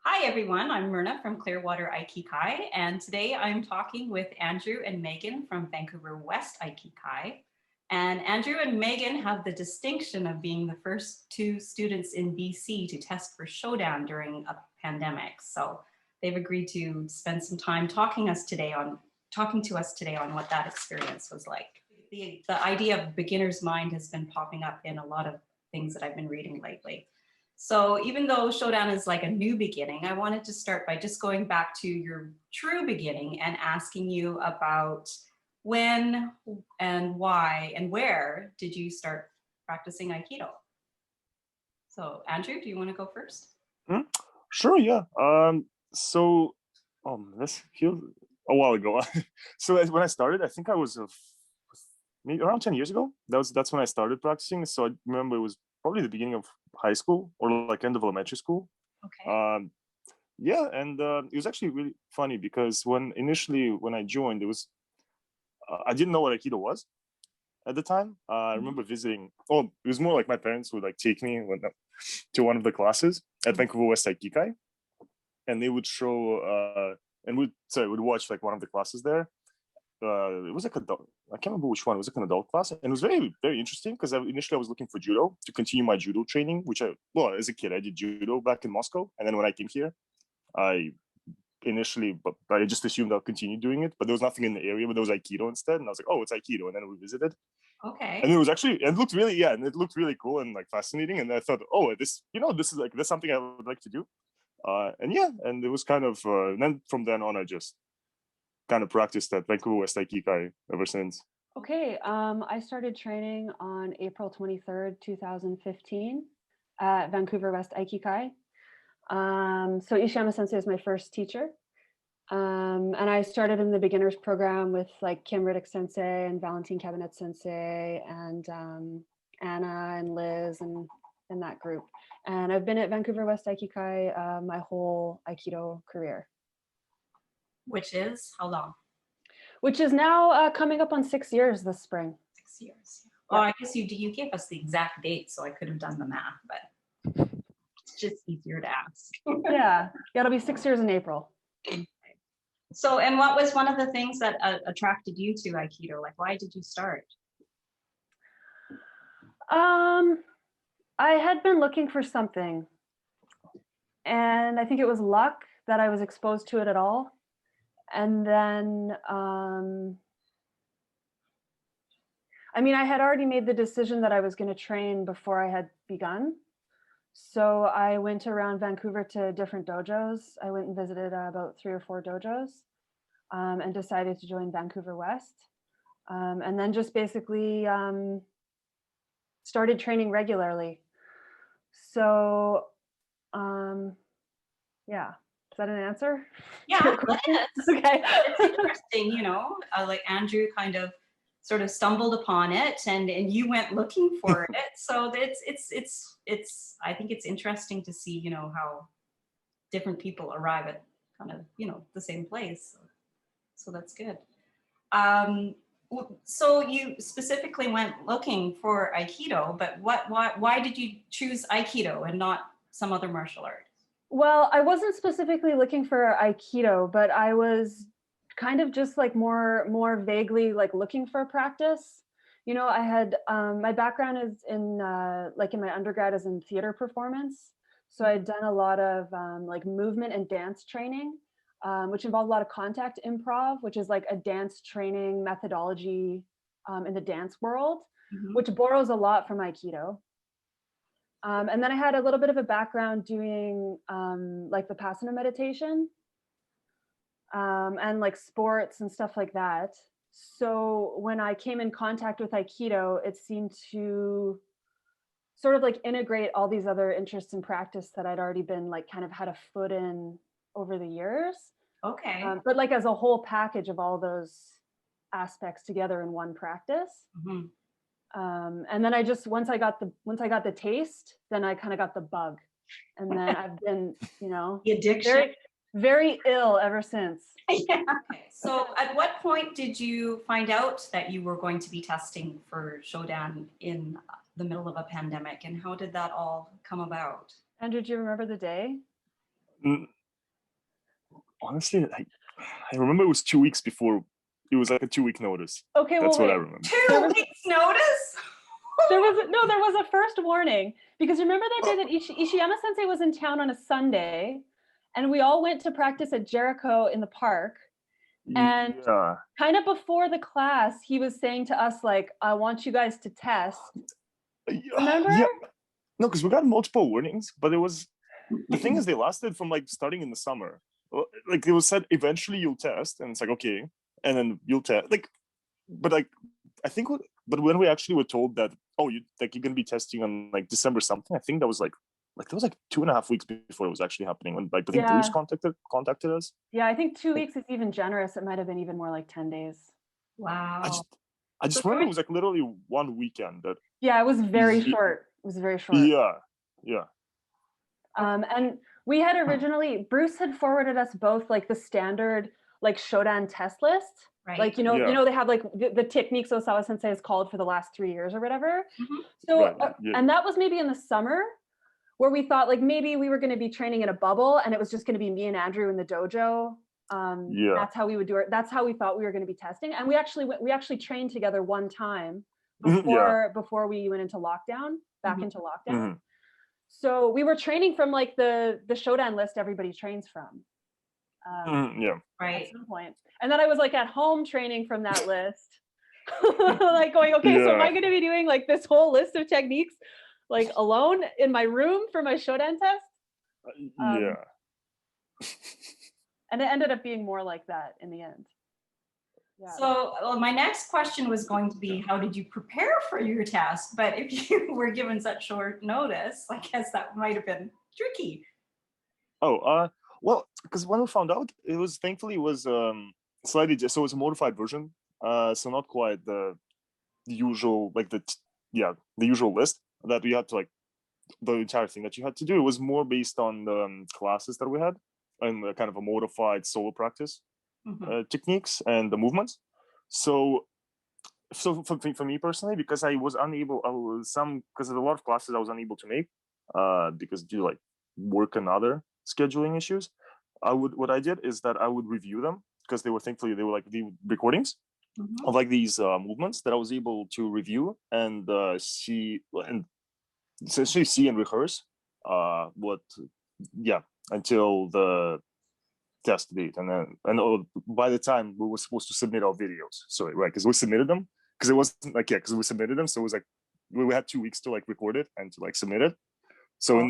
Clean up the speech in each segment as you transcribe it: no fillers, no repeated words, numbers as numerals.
Hi everyone, I'm Myrna from Clearwater Aikikai, and today I'm talking with Andrew and Megan from Vancouver West Aikikai. And Andrew and Megan have the distinction of being the first two students in BC to test for shodan during a pandemic. So they've agreed to spend some time talking to us today on what that experience was like. The idea of beginner's mind has been popping up in a lot of things that I've been reading lately. So even though shodan is like a new beginning, I wanted to start by just going back to your true beginning and asking you about when and why and where did you start practicing Aikido? So Andrew, do you want to go first? Hmm? Sure, yeah. So, this feels a while ago. So when I started, I think I was maybe around 10 years ago. That's when I started practicing. So I remember it was probably the beginning of high school or like end of elementary school. Okay. Yeah, and it was actually really funny because when I joined, it was I didn't know what Aikido was at the time. I remember visiting. Oh, it was more like my parents would like take me to one of the classes at Vancouver West Aikikai, and they would show and would watch like one of the classes there. It was like I can't remember which one. It was like an adult class, and it was very very interesting because initially I was looking for judo to continue my judo training, which as a kid I did judo back in Moscow, and then when I came here, I but I just assumed I'll continue doing it, but there was nothing in the area, but there was Aikido instead, and I was like, oh, it's Aikido, and then we visited. Okay. And it was actually, it looked really, yeah, and it looked really cool and like fascinating. And I thought, oh, this is something I would like to do. And yeah, and it was kind of, and then from then on, I just kind of practiced at Vancouver West Aikikai ever since. Okay, I started training on April 23rd, 2015 at Vancouver West Aikikai. So Ishiyama Sensei is my first teacher. And I started in the beginners program with like Kim Riddick Sensei and Valentine Cabinet Sensei and Anna and Liz and that group. And I've been at Vancouver West Aikikai my whole Aikido career. Which is how long? Which is now coming up on 6 years this spring. 6 years. Well, I guess you gave us the exact date, so I could have done the math, but it's just easier to ask. Yeah, it'll be 6 years in April. Okay. So, and what was one of the things that attracted you to Aikido? Like, why did you start? I had been looking for something, and I think it was luck that I was exposed to it at all. And then, I had already made the decision that I was going to train before I had begun. So I went around Vancouver to different dojos. I went and visited about 3 or 4 dojos and decided to join Vancouver West. And then just basically started training regularly. So, yeah. Is that an answer? Yeah, it's, okay. It's interesting, like Andrew kind of sort of stumbled upon it and you went looking for it. So it's I think it's interesting to see, how different people arrive at kind of, the same place. So that's good. So you specifically went looking for Aikido, but why did you choose Aikido and not some other martial art? Well, I wasn't specifically looking for Aikido, but I was kind of just like more vaguely like looking for practice. I had my background is in like in my undergrad is in theater performance. So I'd done a lot of like movement and dance training, which involved a lot of contact improv, which is like a dance training methodology in the dance world, which borrows a lot from Aikido. And then I had a little bit of a background doing like Vipassana meditation and like sports and stuff like that. So when I came in contact with Aikido, it seemed to sort of like integrate all these other interests and practice that I'd already been like kind of had a foot in over the years. Okay. But like as a whole package of all those aspects together in one practice. And then once I got the taste, then I kind of got the bug, and then I've been, the addiction, very ill ever since. Yeah. Okay. So at what point did you find out that you were going to be testing for shodan in the middle of a pandemic, and how did that all come about? Andrew, do you remember the day? Mm, honestly, I remember it was 2 weeks before. It was like a 2 week notice. Okay, well, That's what I wait. remember. Two weeks notice? There was a first warning, because remember that day that Ishiyama Sensei was in town on a Sunday, and we all went to practice at Jericho in the park. And Yeah. kind of before the class, he was saying to us, like, I want you guys to test. Remember? Yeah. No, because we got multiple warnings, but it was, the thing is, they lasted from like starting in the summer. Like it was said, eventually you'll test, and it's like, okay, and then you'll test. Like, but like, I think, but when we actually were told that, oh, you're gonna be testing on like December something, I think that was like that was like 2.5 weeks before it was actually happening. When like I think Bruce contacted us. Yeah, I think 2 weeks is even generous. It might have been even more like 10 days. Wow. I just remember it was like literally one weekend that. Yeah, it was very short. It was very short. Yeah. And we had originally, Bruce had forwarded us both like the standard like shodan test list. Right. Like, you know, they have like the techniques Osawa Sensei has called for the last 3 years or whatever. Mm-hmm. So, and that was maybe in the summer, where we thought like maybe we were going to be training in a bubble, and it was just going to be me and Andrew in the dojo. That's how we would do it. That's how we thought we were going to be testing. And we actually trained together one time before we went into lockdown, into lockdown. Mm-hmm. So we were training from like the shodan list everybody trains from. Right. At some point. And then I was like at home training from that list. Like going, okay, so am I going to be doing like this whole list of techniques like alone in my room for my shodan test? And it ended up being more like that in the end. Yeah. So my next question was going to be, how did you prepare for your test? But if you were given such short notice, I guess that might have been tricky. Well, because when we found out, it was thankfully slightly just, so it was a modified version, so not quite the usual, like the usual list that we had to, like the entire thing that you had to do. It was more based on the classes that we had and kind of a modified solo practice techniques and the movements. So for me personally, because I was unable, because of a lot of classes I was unable to make because due to like work and other scheduling issues, what I did is that I would review them, because they were like the recordings of like these movements that I was able to review and see and essentially see and rehearse until the test date, and by the time we were supposed to submit our videos, because we submitted them, because it wasn't like because we submitted them, so it was like we had 2 weeks to like record it and to like submit it. So in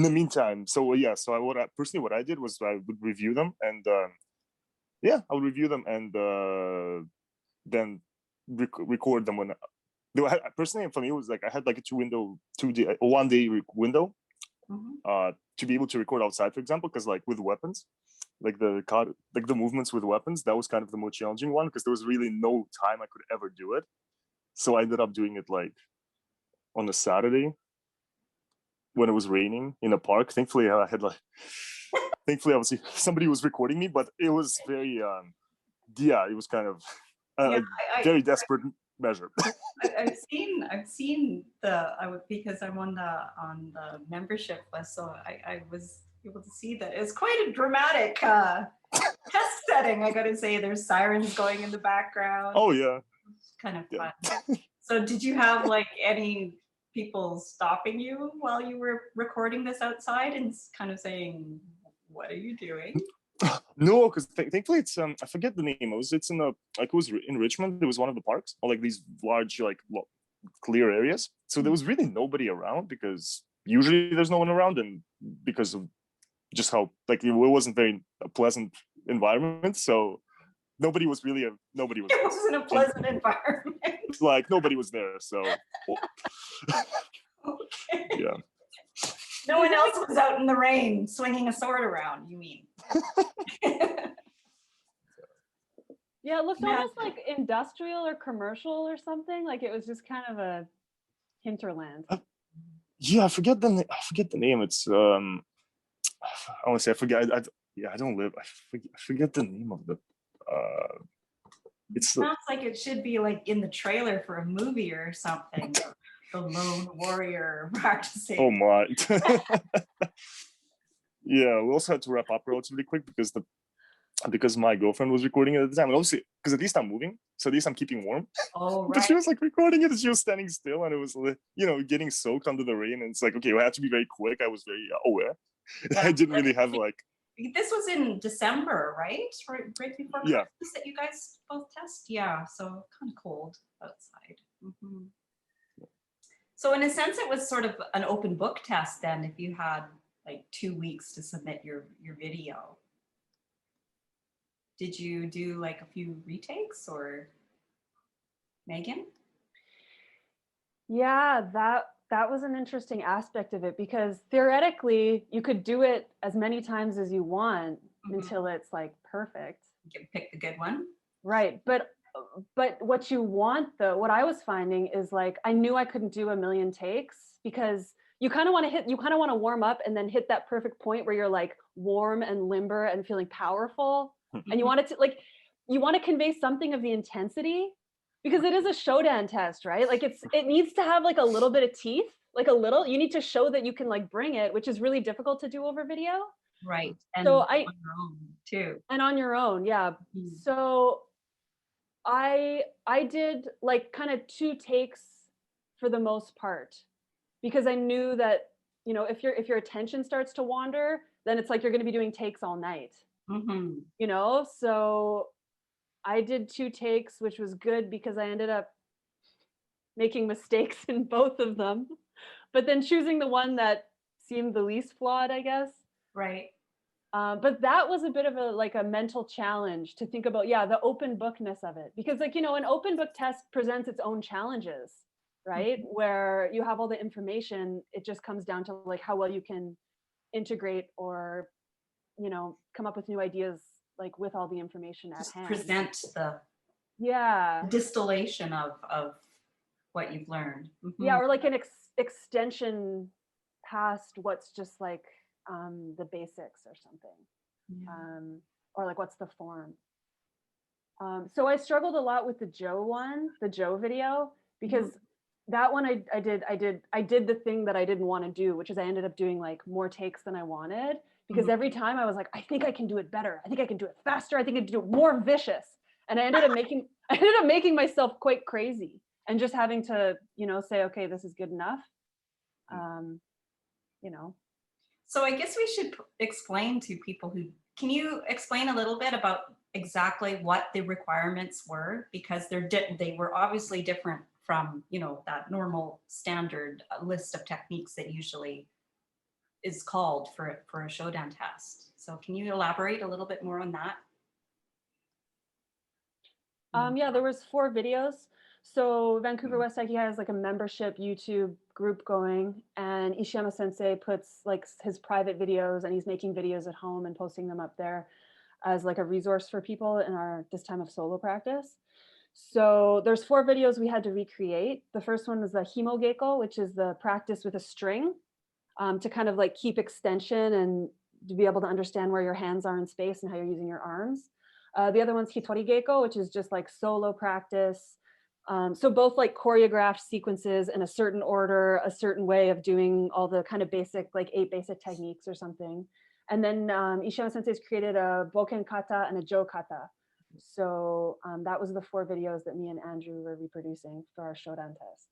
the meantime, what I did was I would review them and I would review them and then record them when personally for me it was like I had like a 1 day window to be able to record outside, for example, because like with weapons, like the movements with weapons, that was kind of the more challenging one, because there was really no time I could ever do it. So I ended up doing it like on a Saturday when it was raining in a park. Thankfully I was somebody was recording me, but it was very it was kind of very desperate measure. I've seen because I'm on the membership list, so I was able to see that it's quite a dramatic test setting. I gotta say, there's sirens going in the background. Oh yeah, it's kind of fun. So did you have like any people stopping you while you were recording this outside and kind of saying, what are you doing? No, because thankfully it's I forget the name. It was in Richmond. It was one of the parks, or like these large like clear areas. So there was really nobody around, because usually there's no one around, and because of just how like it wasn't very a pleasant environment. So nobody was. It wasn't a pleasant environment. Like nobody was there. So okay. Yeah. No one else was out in the rain swinging a sword around, you mean? Yeah, it looked almost like industrial or commercial or something. Like it was just kind of a hinterland. I forget the name. It's honestly I forget. I don't live. I forget the name of the. It sounds like it should be like in the trailer for a movie or something. The lone warrior practicing. Oh my. Yeah, we also had to wrap up relatively quick because my girlfriend was recording it at the time. And obviously, because at least I'm moving, so at least I'm keeping warm. Oh, But she right. was like recording it, and she was standing still, and it was, getting soaked under the rain. And it's like, okay, we had to be very quick. I was very aware. Yeah. I didn't really have like, This was in December, right? Right before yeah, Christmas that you guys both test? Yeah, so kind of cold outside. Mhm. So in a sense, it was sort of an open book test then, if you had like 2 weeks to submit your video. Did you do like a few retakes, or Megan? Yeah, that was an interesting aspect of it, because theoretically you could do it as many times as you want until it's like perfect. You can pick the good one. Right. But what you want, though, what I was finding is like I knew I couldn't do a million takes, because you kind of want to warm up and then hit that perfect point where you're like warm and limber and feeling powerful. And you want it to you want to convey something of the intensity, because it is a shodan test, right? Like it needs to have like a little bit of teeth, like a little, you need to show that you can like bring it, which is really difficult to do over video. Right. And So on your own too. and on your own, yeah. So I did like kind of 2 takes for the most part, because I knew that, if your attention starts to wander, then it's like you're going to be doing takes all night. So I did 2 takes, which was good because I ended up making mistakes in both of them, but then choosing the one that seemed the least flawed, I guess. Right. But that was a bit of a mental challenge to think about, the open bookness of it, because an open book test presents its own challenges, right? Where you have all the information, it just comes down to like how well you can integrate or, come up with new ideas, like with all the information at hand. Present the distillation of what you've learned. Yeah, or like an extension past what's just like the basics or something. Or like what's the form. So I struggled a lot with the Joe video, because that one I did the thing that I didn't want to do, which is I ended up doing like more takes than I wanted, because every time I was like, I think I can do it better. I think I can do it faster. I think I can do it more vicious. And I ended up making myself quite crazy, and just having to, say, okay, this is good enough. So I guess we should explain to people can you explain a little bit about exactly what the requirements were? Because they were obviously different from, that normal standard list of techniques that usually is called for a shodan test. So can you elaborate a little bit more on that? Yeah, there was 4 videos. So Vancouver West Aikikai has like a membership YouTube group going, and Ishiyama Sensei puts like his private videos, and he's making videos at home and posting them up there as like a resource for people in this time of solo practice. So there's 4 videos we had to recreate. The first one was the himogeko, which is the practice with a string, to kind of like keep extension and to be able to understand where your hands are in space and how you're using your arms. The other one's hitori geiko, which is just like solo practice. So both like choreographed sequences in a certain order, a certain way of doing all the kind of basic, like 8 basic techniques or something. And then Ishiyama Sensei's created a boken kata and a jo kata. So that was the 4 videos that me and Andrew were reproducing for our shodan test.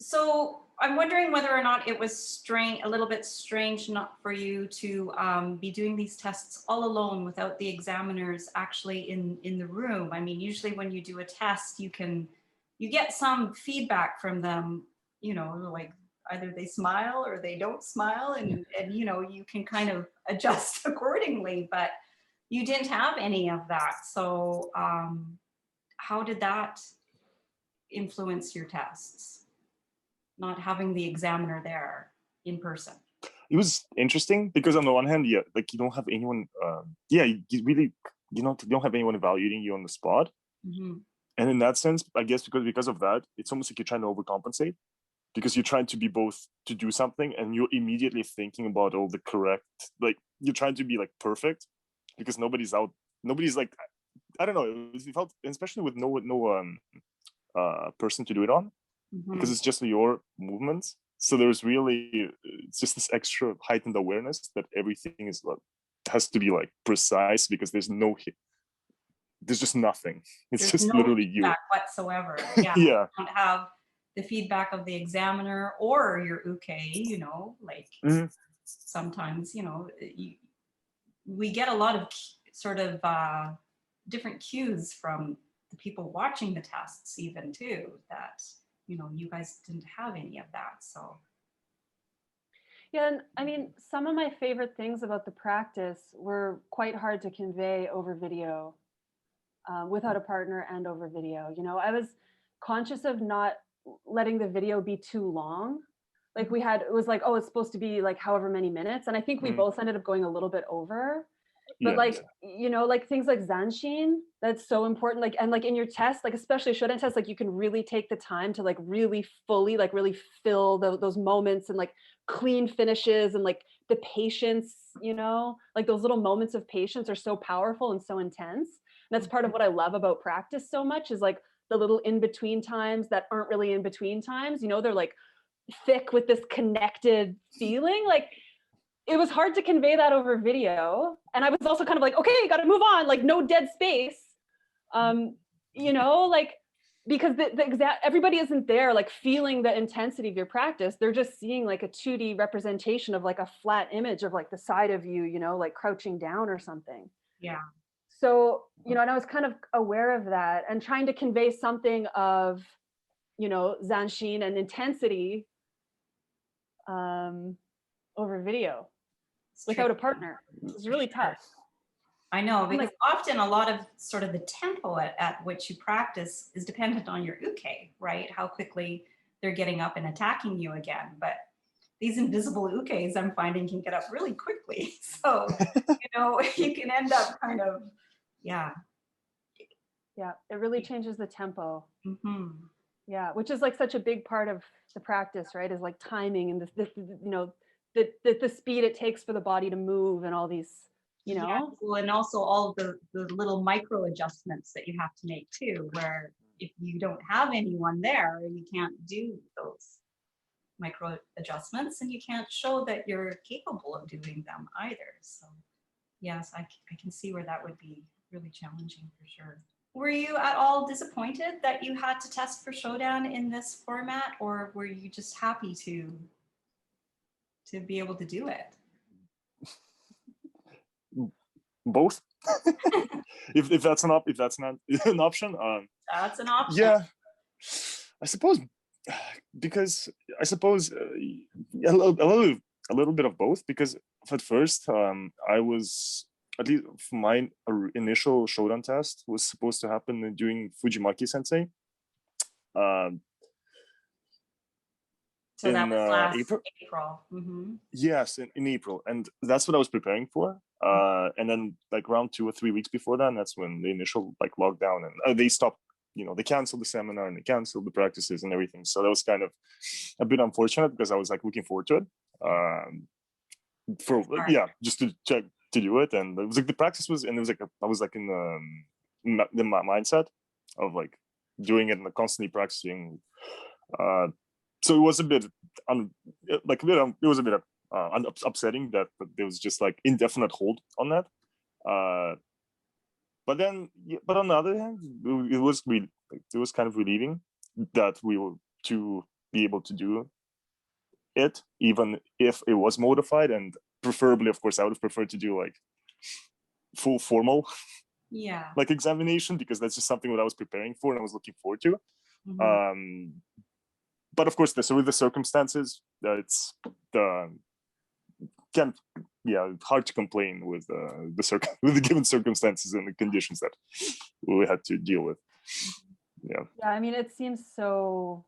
So I'm wondering whether or not it was a little bit strange not for you to be doing these tests all alone without the examiners actually in the room. I mean, usually when you do a test, you get some feedback from them, like either they smile or they don't smile, and you can kind of adjust accordingly, but you didn't have any of that. So how did that influence your tests? Not having the examiner there in person. It was interesting because on the one hand, like you don't have anyone, you really, you don't have anyone evaluating you on the spot. And in that sense, I guess because of that, it's almost like you're trying to overcompensate, because you're trying to be both to do something and you're immediately thinking about all the correct, like you're trying to be like perfect, because nobody's like, I don't know, it felt, especially with no person to do it on, because it's just your movements. So there's really it's just this extra heightened awareness that everything is like has to be like precise, because there's just nothing. It's There's just no literally you. feedback whatsoever. Yeah. Yeah. You don't have the feedback of the examiner or your uke, like sometimes, we get a lot of sort of different cues from the people watching the tests even too, that, you guys didn't have any of that. So. Yeah, and I mean, some of my favorite things about the practice were quite hard to convey over video, without a partner and over video. I was conscious of not letting the video be too long. Like it was like, oh, it's supposed to be like however many minutes. And I think we both ended up going a little bit over. But like things like Zanshin, that's so important. Like, and like in your test, like especially shodan test, like you can really take the time to like really fully, like really fill those moments and like clean finishes and like the patience, like those little moments of patience are so powerful and so intense. And that's part of what I love about practice so much, is like the little in-between times that aren't really in between times, they're like thick with this connected feeling. Like, it was hard to convey that over video. And I was also kind of like, okay, got to move on, like no dead space. Like, because everybody isn't there like feeling the intensity of your practice. They're just seeing like a 2D representation of like a flat image of like the side of you, like crouching down or something. Yeah. So, and I was kind of aware of that and trying to convey something of, Zanshin and intensity over video without a partner. It's really tough. I know, because often a lot of sort of the tempo at which you practice is dependent on your uke, right? How quickly they're getting up and attacking you again. But these invisible ukes, I'm finding, can get up really quickly. So, you can end up kind of, yeah. Yeah, it really changes the tempo. Mm-hmm. Yeah, which is like such a big part of the practice, right? Is like timing and the speed it takes for the body to move and all these, Yeah, well, and also all the little micro adjustments that you have to make too, where if you don't have anyone there, you can't do those micro adjustments and you can't show that you're capable of doing them either. So yes, I can see where that would be really challenging for sure. Were you at all disappointed that you had to test for shodan in this format, or were you just happy to be able to do it? Both. if that's not an option. That's an option. Yeah, I suppose, because a little bit of both, because at first I was, at least my initial shodan test was supposed to happen during Fujimaki sensei. So that was last April. Mm-hmm. Yes, in April, and that's what I was preparing for. And then like around 2 or 3 weeks before that, that's when the initial like lockdown, and they stopped. They canceled the seminar and they canceled the practices and everything. So that was kind of a bit unfortunate, because I was like looking forward to it. Just to check to do it, and it was like the practice was, and it was like I was like in the mindset of like doing it and constantly practicing. So it was a bit it was a bit upsetting that there was just like indefinite hold on that. But on the other hand, it was kind of relieving that we were to be able to do it, even if it was modified, and preferably, of course, I would have preferred to do like full formal like examination, because that's just something that I was preparing for and I was looking forward to. Mm-hmm. But of course, with the circumstances, it's hard to complain with with the given circumstances and the conditions that we had to deal with. Yeah. I mean, it seems so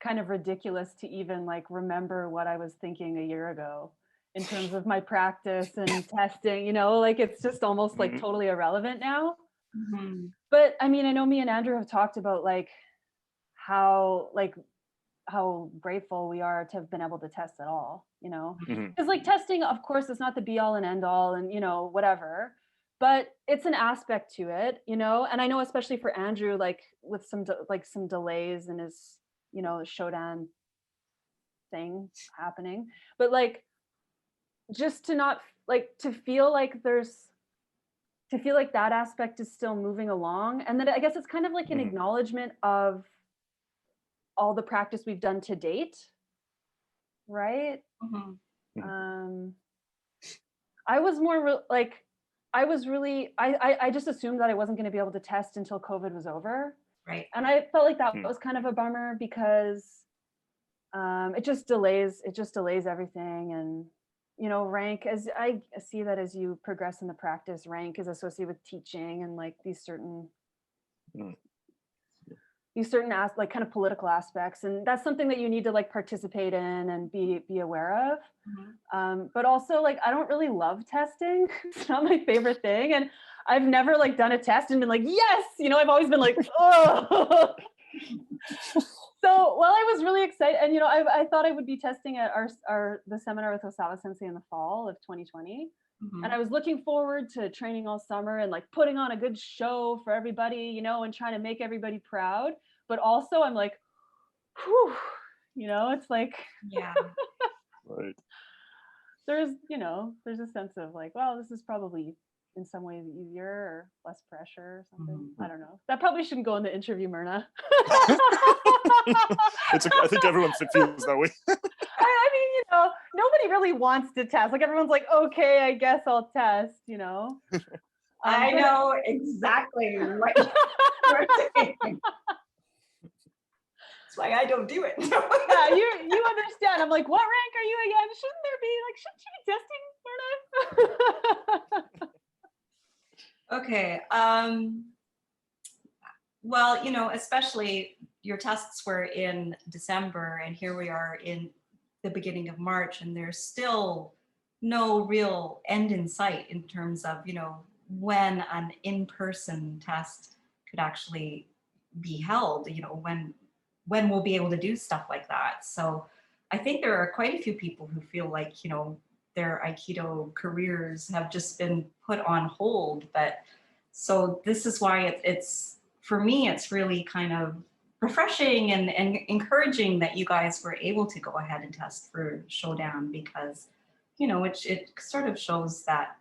kind of ridiculous to even like remember what I was thinking a year ago in terms of my practice and testing. Like it's just almost like totally irrelevant now. Mm-hmm. But I mean, I know me and Andrew have talked about like how grateful we are to have been able to test at all, because like testing, of course, is not the be all and end all, and whatever, but it's an aspect to it, and I know especially for Andrew, like with some delays in his shodan thing happening, but like just to not like to feel like that aspect is still moving along. And then I guess it's kind of like an acknowledgement of all the practice we've done to date, right? I was more like, I was really, I just assumed that I wasn't going to be able to test until COVID was over. Right. And I felt like that was kind of a bummer because it just delays everything. And, you know, rank, as I see that as you progress in the practice, rank is associated with teaching and like these certain like kind of political aspects, and that's something that you need to like participate in and be aware of. But also like I don't really love testing. It's not my favorite thing, and I've never like done a test and been like, yes, you know, I've always been like, oh. So while I was really excited, and you know, I thought I would be testing at the seminar with Osawa Sensei in the fall of 2020. And I was looking forward to training all summer and like putting on a good show for everybody, you know, and trying to make everybody proud. But also I'm like, whew, you know, it's like, Yeah. Right. there's a sense of like, well, this is probably in some ways easier or less pressure or something. I don't know. That probably shouldn't go in the interview, Myrna. I think everyone feels that way. I mean, you know, nobody really wants to test. Like everyone's like, okay, I guess I'll test, you know. I know exactly what you're saying. That's why I don't do it. Yeah, you understand. I'm like, what rank are you again? Shouldn't there be like, shouldn't she be testing, Myrna? Okay. Well, you know, especially your tests were in December, and here we are in the beginning of March, and there's still no real end in sight in terms of, you know, when an in-person test could actually be held, you know, when we'll be able to do stuff like that. So I think there are quite a few people who feel like, you know, their Aikido careers have just been put on hold. But so this is why it's for me, it's really kind of refreshing and encouraging that you guys were able to go ahead and test for shodan, because, you know, it sort of shows that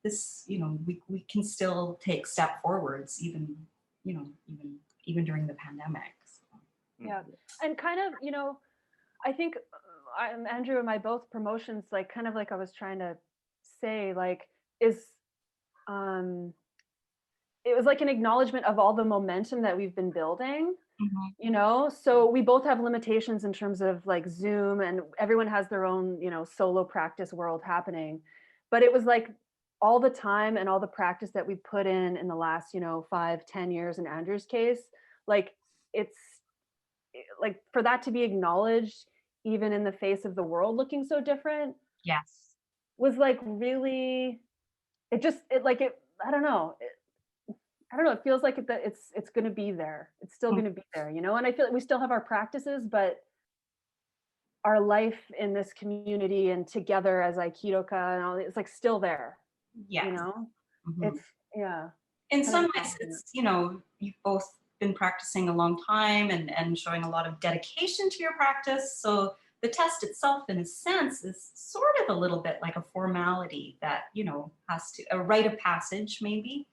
this, you know, we can still take step forwards even, you know, even during the pandemic. So. Yeah, and kind of, you know, I think Andrew and my both promotions, like kind of like I was trying to say, like is it was like an acknowledgement of all the momentum that we've been building, you know. So we both have limitations in terms of like Zoom, and everyone has their own, you know, solo practice world happening. But it was like all the time and all the practice that we put in the last, you know, 5-10 years in Andrew's case, like it's like for that to be acknowledged, even in the face of the world looking so different, Yes, was like really, it I don't know. It feels like it's going to be there. It's still going to be there, you know? And I feel like we still have our practices, but our life in this community and together as Aikidoka and all, it's like still there, yes. you know? It's, yeah. In some ways, it's, you know, you've both been practicing a long time and showing a lot of dedication to your practice. So the test itself, in a sense, is sort of a little bit like a formality that, you know, has to, a rite of passage, maybe.